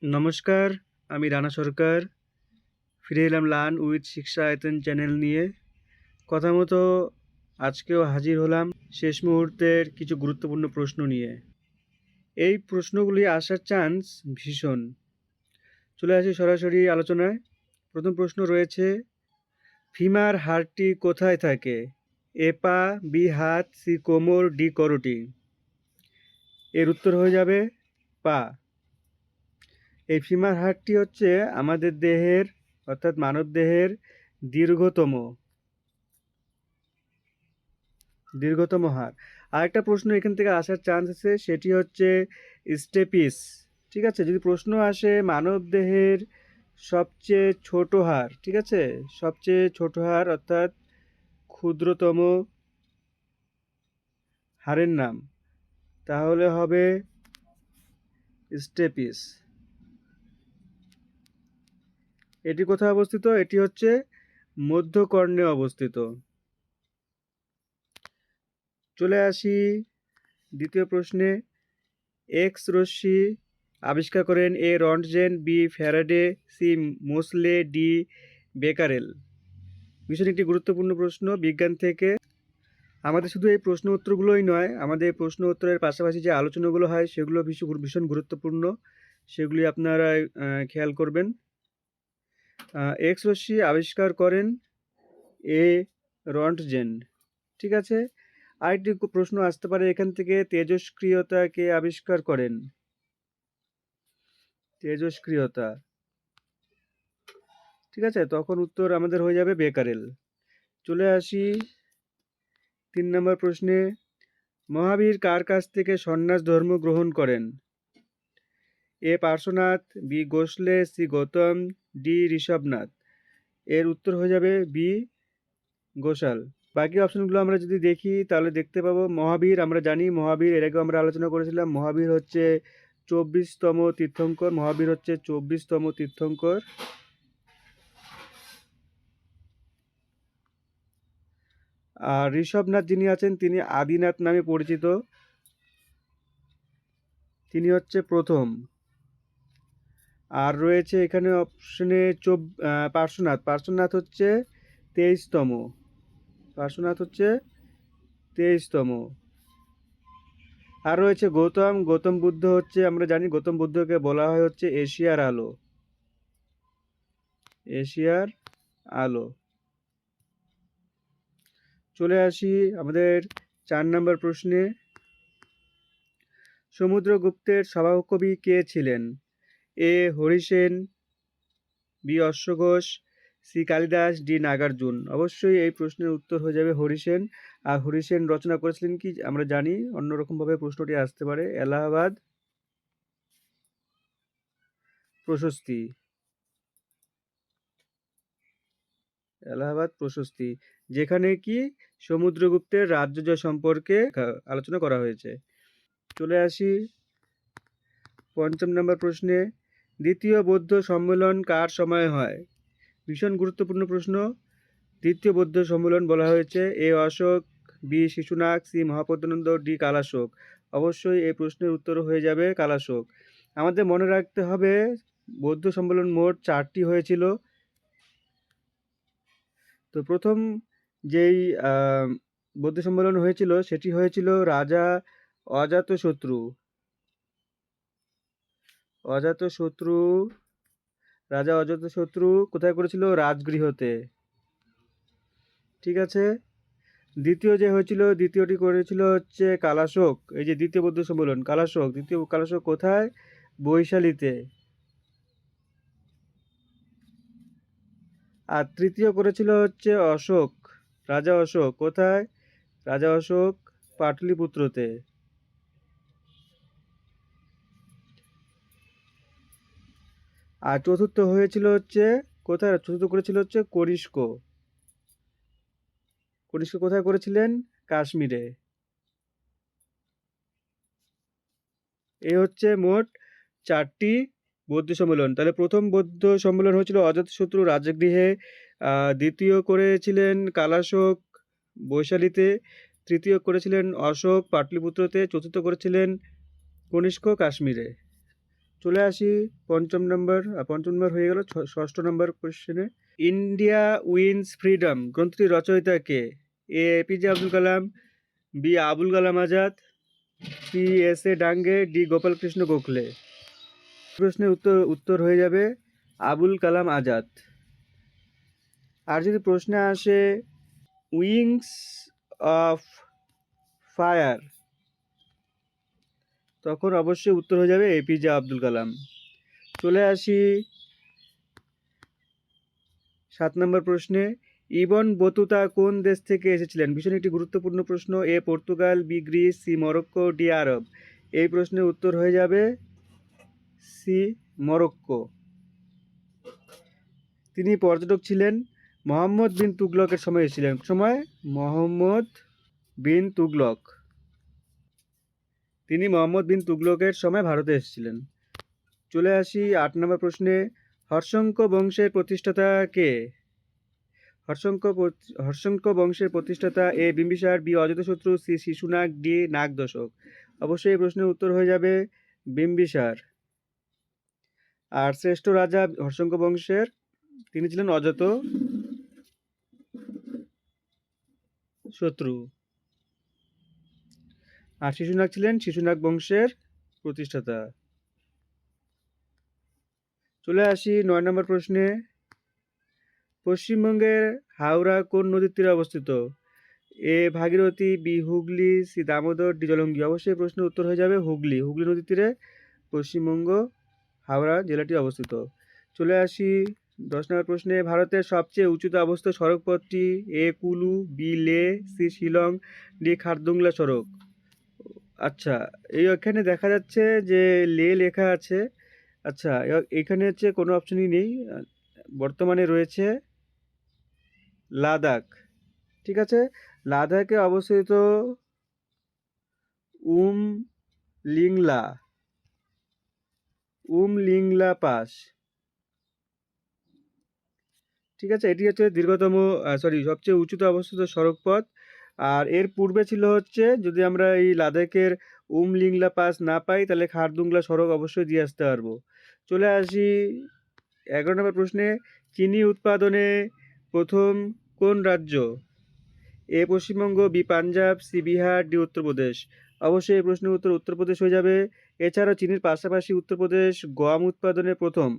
নমস্কার, আমি রানা সরকার। ফিরে এলাম লার্ন উইথ শিক্ষা আয়তন চ্যানেল নিয়ে। কথা মতো আজকেও হাজির হলাম শেষ মুহূর্তের কিছু গুরুত্বপূর্ণ প্রশ্ন নিয়ে। এই প্রশ্নগুলি আসার চান্স ভীষণ। চলে আসি সরাসরি আলোচনায়। প্রথম প্রশ্ন রয়েছে, ফিমার হাড়টি কোথায় থাকে? এ পা, বি হাত, সি কোমর, ডি করটি। এর উত্তর হয়ে যাবে পা। এই ফিমার হাড়টি হচ্ছে আমাদের দেহের অর্থাৎ মানব দেহের দীর্ঘতম হাড়। আরেকটা প্রশ্ন এখান থেকে আসার চান্স আছে, সেটি হচ্ছে স্টেপিস। ঠিক আছে, যদি প্রশ্ন আসে মানব দেহের সবচেয়ে ছোট হাড়, ঠিক আছে, সবচেয়ে ছোট হাড় অর্থাৎ ক্ষুদ্রতম হাড়ের নাম, তাহলে হবে স্টেপিস। এটি কোথায় অবস্থিত? এটি হচ্ছে মধ্যকর্ণে অবস্থিত। চলে আসি দ্বিতীয় প্রশ্নে। এক্স রশ্মি আবিষ্কার করেন A Roentgen, B Faraday, C Moseley, D Becquerel. ভীষণ একটি গুরুত্বপূর্ণ প্রশ্ন বিজ্ঞান থেকে। আমাদের শুধু এই প্রশ্ন উত্তরগুলোই নয়, আমাদের প্রশ্ন উত্তরের পাশাপাশি যে আলোচনাগুলো হয় সেগুলো ভীষণ গুরুত্বপূর্ণ, সেগুলি আপনারা খেয়াল করবেন। এক্স রশ্মি আবিষ্কার করেন এ রন্টজেন। ঠিক আছে, আরেকটি প্রশ্ন আসতে পারে এখান থেকে, তেজস্ক্রিয়তাকে আবিষ্কার করেন? তেজস্ক্রিয়তা, ঠিক আছে, তখন উত্তর আমাদের হয়ে যাবে বেকারেল। চলে আসি 3 নম্বর প্রশ্নে। মহাবীর কার কাছ থেকে সন্ন্যাস ধর্ম গ্রহণ করেন? A Parshwanath, B Gokhale, C Gautam, D Rishabhanath. এর উত্তর হয়ে যাবে বি ঘোষাল। বাকি অপশনগুলো আমরা যদি দেখি তাহলে দেখতে পাবো মহাবীর, আমরা জানি মহাবীর, এর আগে আমরা আলোচনা করেছিলাম, মহাবীর হচ্ছে 24তম তীর্থঙ্কর। মহাবীর হচ্ছে 24তম তীর্থঙ্কর। আর ঋষভনাথ যিনি আছেন তিনি আদিনাথ নামে পরিচিত, তিনি হচ্ছে প্রথম। আর রয়েছে এখানে অপশনে পার্শ্বনাথ। পার্শ্বনাথ হচ্ছে 23তম। পার্শ্বনাথ হচ্ছে 23তম। আর রয়েছে গৌতম। গৌতম বুদ্ধ হচ্ছে, আমরা জানি গৌতম বুদ্ধকে বলা হয় হচ্ছে এশিয়ার আলো। এশিয়ার আলো। চলে আসি আমাদের 4 নম্বর প্রশ্নে। সমুদ্রগুপ্তের সভাকবি কে ছিলেন? এ হরিসেন, বি অশ্বঘোষ, সি কালিদাস, ডি নাগার্জুন। অবশ্যই এই প্রশ্নের উত্তর হয়ে যাবে হরিসেন। আর হরিসেন রচনা করেছিলেন কি আমরা জানি, অন্যরকমভাবে প্রশ্নটি আসতে পারে, এলাহাবাদ প্রশস্তি। এলাহাবাদ প্রশস্তি, যেখানে কি সমুদ্রগুপ্তের রাজ্য জয় সম্পর্কে আলোচনা করা হয়েছে। চলে আসি 5 নম্বর প্রশ্নে। দ্বিতীয় বৌদ্ধ সম্মেলন কার সময় হয়? ভীষণ গুরুত্বপূর্ণ প্রশ্ন। দ্বিতীয় বৌদ্ধ সম্মেলন বলা হয়েছে A Ashoka, B Shishunaga, C Mahapadmananda, D Kalashoka. অবশ্যই এই প্রশ্নের উত্তর হয়ে যাবে কালাশোক। আমাদের মনে রাখতে হবে বৌদ্ধ সম্মেলন মোট 4টি হয়েছিল। তো প্রথম যেই বৌদ্ধ সম্মেলন হয়েছিল সেটি হয়েছিল রাজা অজাতশত্রু। অজাতশত্রু, রাজা অজাতশত্রু কোথায় করেছিল? রাজগৃহতে। ঠিক আছে, দ্বিতীয় যে হয়েছিল, দ্বিতীয়টি করেছিল হচ্ছে কালাশোক। এই যে দ্বিতীয় বৌদ্ধ সম্মেলন, কালাশোক, দ্বিতীয় কালাশোক কোথায়? বৈশালীতে। আর তৃতীয় করেছিল হচ্ছে অশোক, রাজা অশোক। কোথায়? রাজা অশোক পাটলিপুত্রতে। আর চতুর্থ হয়েছিল হচ্ছে কোথায়? চতুর্থ করেছিল হচ্ছে কনিষ্ক। কনিষ্ক কোথায় করেছিলেন? কাশ্মীরে। এই হচ্ছে মোট 4টি বৌদ্ধ সম্মেলন। তাহলে প্রথম বৌদ্ধ সম্মেলন হয়েছিল অজাতশত্রু রাজগৃহে, দ্বিতীয় করেছিলেন কালাশোক বৈশালীতে, তৃতীয় করেছিলেন অশোক পাটলিপুত্রতে, চতুর্থ করেছিলেন কনিষ্ক কাশ্মীরে। চলে আসি পঞ্চম নম্বর হয়ে গেল। ষষ্ঠ নম্বর কোশ্চেনে, ইন্ডিয়া উইন্স ফ্রিডম গ্রন্থটির রচয়িতা কে? A APJ Abdul Kalam, B Abul Kalam Azad, C S A Dange, D Gopalkrishna Gokhale. প্রশ্নের উত্তর হয়ে যাবে আবুল কালাম আজাদ। আর যদি প্রশ্নে আসে উইংস অফ ফায়ার, তখন অবশ্যই উত্তর হয়ে যাবে এপিজে আব্দুল কালাম। চলে আসি 7 নম্বর প্রশ্নে, ইবন বতুতা কোন দেশ থেকে এসেছিলেন? ভীষণ একটি গুরুত্বপূর্ণ প্রশ্ন। A Portugal, B Greece, C Morocco, D Arab. এই প্রশ্নের উত্তর হয়ে যাবে সি মরক্কো। তিনি পর্যটক ছিলেন, মোহাম্মদ বিন তুগলকের সময় এসেছিলেন। মোহাম্মদ বিন তুগলক, তিনি মোহাম্মদ বিন তুগলকের সময় ভারতে এসেছিলেন। চলে আসি 8 নম্বর প্রশ্নে, হর্ষঙ্ক বংশের প্রতিষ্ঠাতা কে? হর্ষঙ্ক বংশের প্রতিষ্ঠাতা এ বিম্বিসার, বি অজাতশত্রু, সি শিশুনাগ, ডি নাগদশক। অবশ্যই এই প্রশ্নের উত্তর হয়ে যাবে বিম্বিসার। আর শ্রেষ্ঠ রাজা হর্ষঙ্ক বংশের, তিনি ছিলেন অজাত শত্রু। আর শিশুনাগ ছিলেন শিশুনাগ বংশের প্রতিষ্ঠাতা। চলে আসি 9 নম্বর প্রশ্নে, পশ্চিমবঙ্গের হাওড়া কোন নদীর তীরে অবস্থিত? A Bhagirathi, B Hooghly, C Damodar, D Jalangi. অবশ্যই প্রশ্নের উত্তর হয়ে যাবে হুগলি। হুগলি নদীর তীরে পশ্চিমবঙ্গ হাওড়া জেলাটি অবস্থিত। চলে আসি 10 নম্বর প্রশ্নে, ভারতের সবচেয়ে উঁচুতে অবস্থিত সড়কপথটি? এ কুলু, বি লে, সি শিলং, ডি খারদুংলা সড়ক। আচ্ছা, এখানে দেখা যাচ্ছে যে লে লেখা আছে। আচ্ছা, এখানে হচ্ছে কোনো অপশনই নেই, বর্তমানে রয়েছে লাদাখ। ঠিক আছে, লাদাখে অবস্থিত উমলিংলা পাস। ঠিক আছে, এটি হচ্ছে সবচেয়ে উঁচুতে অবস্থিত সড়ক পথ। আর এর পূর্বে ছিল হচ্ছে, যদি আমরা এই লাদাখের উমলিংলা পাস না পাই, তাহলে খারদুংলা সড়ক অবশ্যই দিয়ে আসতে পারবো। চলে আসি 11 নম্বর প্রশ্নে, চিনি উৎপাদনে প্রথম কোন রাজ্য? A Paschimbanga, B Punjab, C Bihar, D Uttar Pradesh. অবশ্যই এই প্রশ্নের উত্তর উত্তরপ্রদেশ হয়ে যাবে। এছাড়াও চিনির পাশাপাশি উত্তরপ্রদেশ গম উৎপাদনে প্রথম।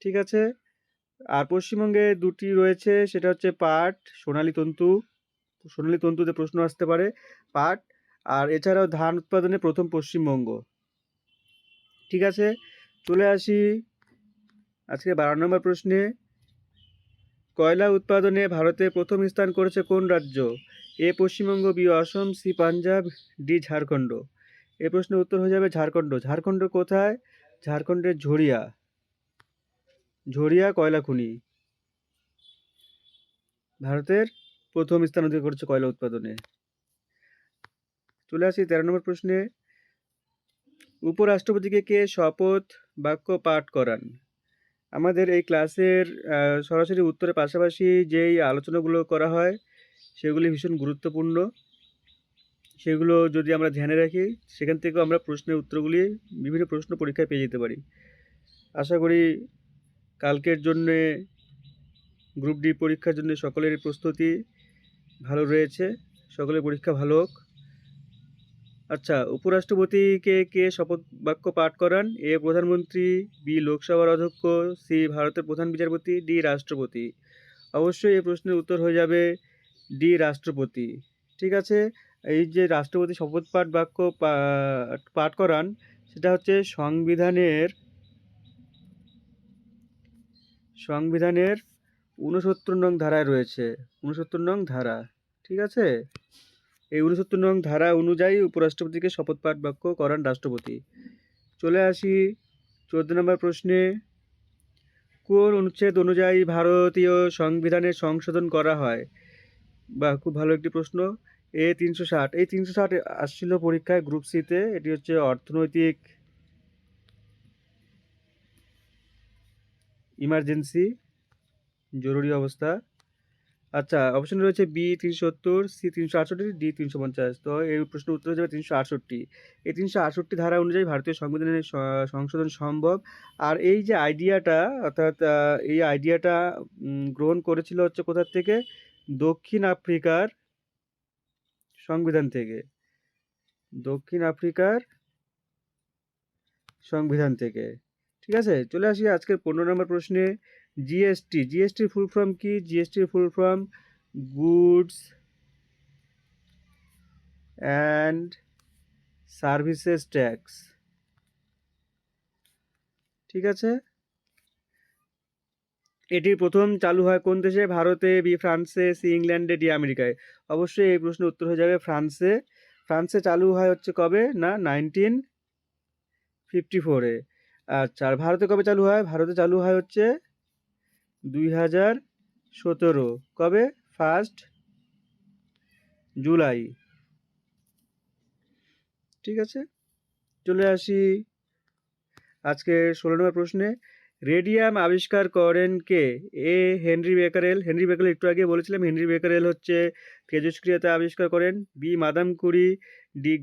ঠিক আছে, আর পশ্চিমবঙ্গে দুটি রয়েছে, সেটা হচ্ছে পাট, সোনালী তন্তুতে প্রশ্ন আসতে পারে, পাট। আর এছাড়াও ধান উৎপাদনে প্রথম পশ্চিমবঙ্গ। ঠিক আছে, চলে আসি আজকে 12 নম্বর প্রশ্নে, কয়লা উৎপাদনে ভারতে প্রথম স্থান করেছে কোন রাজ্য? A Paschimbanga, B Assam, C Punjab, D Jharkhand. এই প্রশ্নের উত্তর হয়ে যাবে ঝাড়খণ্ড। ঝাড়খণ্ড কোথায়? ঝাড়খণ্ডের ঝরিয়া কয়লা খনি ভারতের প্রথম স্থান অধিকার করেছে কয়লা উৎপাদনে। চলে আসি 13 নম্বর প্রশ্নে, উপরাষ্ট্রপতিকে কে শপথ বাক্য পাঠ করান? আমাদের এই ক্লাসের সরাসরি উত্তরের পাশাপাশি যেই আলোচনাগুলো করা হয় সেগুলি ভীষণ গুরুত্বপূর্ণ। সেগুলো যদি আমরা ধ্যানে রাখি, সেখান থেকেও আমরা প্রশ্নের উত্তরগুলি, বিভিন্ন প্রশ্ন পরীক্ষায় পেয়ে যেতে পারি। আশা করি কালকের জন্যে, গ্রুপ ডি পরীক্ষার জন্য সকলের প্রস্তুতি ভালো রয়েছে। সকলের পরীক্ষা ভালো হোক। আচ্ছা, উপরাষ্ট্রপতিকে কে শপথ বাক্য পাঠ করান? এ প্রধানমন্ত্রী, বি লোকসভার অধ্যক্ষ, সি ভারতের প্রধান বিচারপতি, ডি রাষ্ট্রপতি। অবশ্যই এই প্রশ্নের উত্তর হয়ে যাবে ডি রাষ্ট্রপতি। ঠিক আছে, এই যে রাষ্ট্রপতি শপথ বাক্য পাঠ করান, সেটা হচ্ছে সংবিধানের 69 নং ধারায় রয়েছে। 69 নং ধারা। ঠিক আছে, এই 69 নং ধারা অনুযায়ী উপরাষ্ট্রপতিকে শপথ পাঠ বাক্য করান রাষ্ট্রপতি। চলে আসি 14 নম্বর প্রশ্নে, কোন অনুচ্ছেদ অনুযায়ী ভারতীয় সংবিধানের সংশোধন করা হয়? বা খুব ভালো একটি প্রশ্ন। এ 360, এই 360 আসছিল পরীক্ষায় গ্রুপ সিতে। এটি হচ্ছে অর্থনৈতিক ইমার্জেন্সি, জরুরি অবস্থা। আচ্ছা, অপশন রয়েছে বি 370, সি 368, ডি 350। তো এই প্রশ্নের উত্তর হয়ে যাবে 368। এই 368 ধারা অনুযায়ী ভারতীয় সংবিধানের সংশোধন সম্ভব। আর এই যে আইডিয়াটা, অর্থাৎ এই আইডিয়াটা গ্রহণ করেছিল হচ্ছে কোথা থেকে? দক্ষিণ আফ্রিকার সংবিধান থেকে। দক্ষিণ আফ্রিকার সংবিধান থেকে। ঠিক আছে, চলে আসি আজকের 15 নম্বর প্রশ্নে। জিএসটি, জিএসটির ফুল ফর্ম কি? জিএসটির full form goods and services tax. ঠিক আছে, এটি প্রথম চালু হয় কোন দেশে? ভারতে, বি ফ্রান্সে, সি ইংল্যান্ডে, ডি আমেরিকায়। অবশ্যই এই প্রশ্নের উত্তর হয়ে যাবে ফ্রান্সে। ফ্রান্সে চালু হয় হচ্ছে কবে? না 1954-এ। আচ্ছা, আর ভারতে কবে চালু হয়? ভারতে চালু হয় হচ্ছে 2017। কবে? 1 জুলাই। ঠিক আছে, চলে আসি আজকে 16 নম্বর প্রশ্নে। রেডিয়াম আবিষ্কার করেন কে? এ হেনরি বেকারেল। হেনরি বেকারেল একটু আগে বলেছিলাম, হেনরি বেকারেল হচ্ছে তেজস্ক্রিয়তা আবিষ্কার করেন। B Madame Curie, D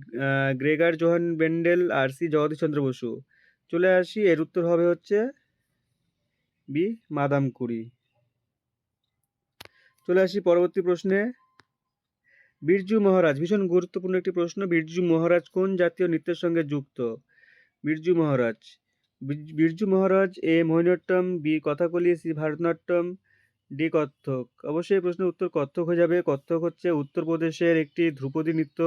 Gregor Johann বেন্ডেল, আর সি জগদীশচন্দ্র বসু। চলে আসি, এর উত্তর হবে হচ্ছে বি মাদাম কুরি। চলে আসি পরবর্তী প্রশ্নে। বিরজু মহারাজ, ভীষণ গুরুত্বপূর্ণ একটি প্রশ্ন। বিরজু মহারাজ কোন জাতীয় নৃত্যের সঙ্গে যুক্ত? Birju Maharaj, Birju Maharaj A Mohiniyattam, B Kathakali, C Bharatanatyam, D Kathak. অবশ্যই এই প্রশ্নের উত্তর কত্থক হয়ে যাবে। কত্থক হচ্ছে উত্তরপ্রদেশের একটি ধ্রুপদী নৃত্য।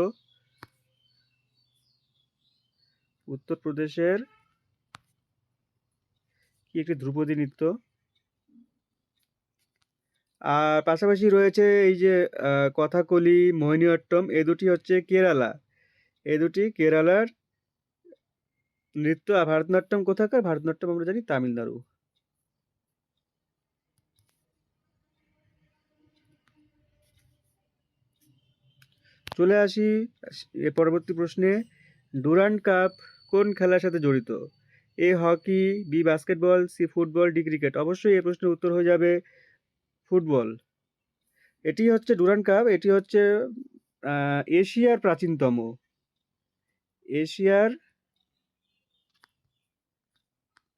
উত্তরপ্রদেশের কি একটি ধ্রুপদী নৃত্য। আর পাশাপাশি রয়েছে এই যে কথাকলি, মোহিনীঅট্টম, এ দুটি হচ্ছে কেরালা। এ দুটি কেরালার নৃত্য। আর ভারতনাট্যম কোথাকার? ভারতনাট্যম আমরা জানি তামিলনাড়ু। চলে আসি এ পরবর্তী প্রশ্নে। ডুরান্ড কাপ কোন খেলার সাথে জড়িত? A hockey, B basketball, C football, D cricket. অবশ্যই এই প্রশ্নের উত্তর হয়ে যাবে ফুটবল। এটি হচ্ছে ডুরান্ড কাপ, এটি হচ্ছে এশিয়ার প্রাচীনতম, এশিয়ার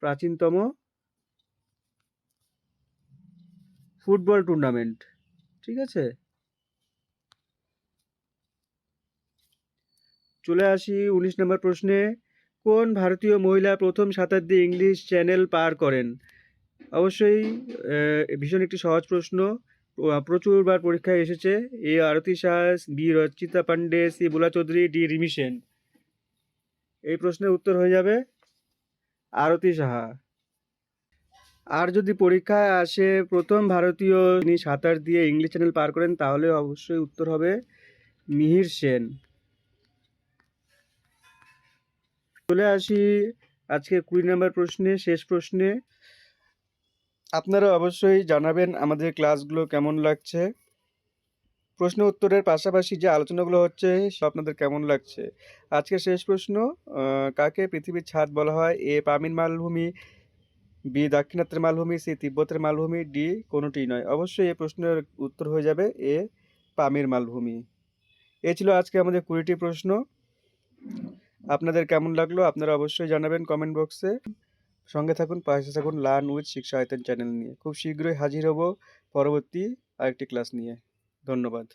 প্রাচীনতম ফুটবল টুর্নামেন্ট। ঠিক আছে, চলে আসি 19 নম্বর প্রশ্নে। কোন ভারতীয় মহিলা প্রথম শতাব্দী ইংলিশ চ্যানেল পার করেন? অবশ্যই ভীষণ একটি সহজ প্রশ্ন, প্রচুরবার পরীক্ষায় এসেছে। এ আরতি শাহ, বি রচিতা পান্ডে, সি বুলা চৌধুরী, ডি রিমি সেন। এই প্রশ্নের উত্তর হয়ে যাবে আরতি সাহা। আর যদি পরীক্ষায় আসে প্রথম ভারতীয় যিনি সাঁতার দিয়ে ইংলিশ চ্যানেল পার করেন, তাহলে অবশ্যই উত্তর হবে মিহির সেন। চলে আসি আজকে 20 নম্বর প্রশ্নে, শেষ প্রশ্নে। আপনারা অবশ্যই জানাবেন আমাদের ক্লাসগুলো কেমন লাগছে। প্রশ্ন উত্তরের পাশাপাশি যে আলোচনাগুলো হচ্ছে সব আপনাদের কেমন লাগছে। আজকের শেষ প্রশ্ন, কাকে পৃথিবীর ছাদ বলা হয়? এ পামির মালভূমি, বি দাক্ষিণাত্যের মালভূমি, সি তিব্বতের মালভূমি, ডি কোনোটিই নয়। অবশ্যই এই প্রশ্নের উত্তর হয়ে যাবে এ পামির মালভূমি। এ ছিল আজকে আমাদের 20টি প্রশ্ন। আপনাদের কেমন লাগলো আপনারা অবশ্যই জানাবেন কমেন্ট বক্সে। সঙ্গে থাকুন, পাশে থাকুন লার্ন উইথ শিক্ষা আয়তন চ্যানেল নিয়ে। খুব শীঘ্রই হাজির হব পরবর্তী আরেকটি ক্লাস নিয়ে। ধন্যবাদ।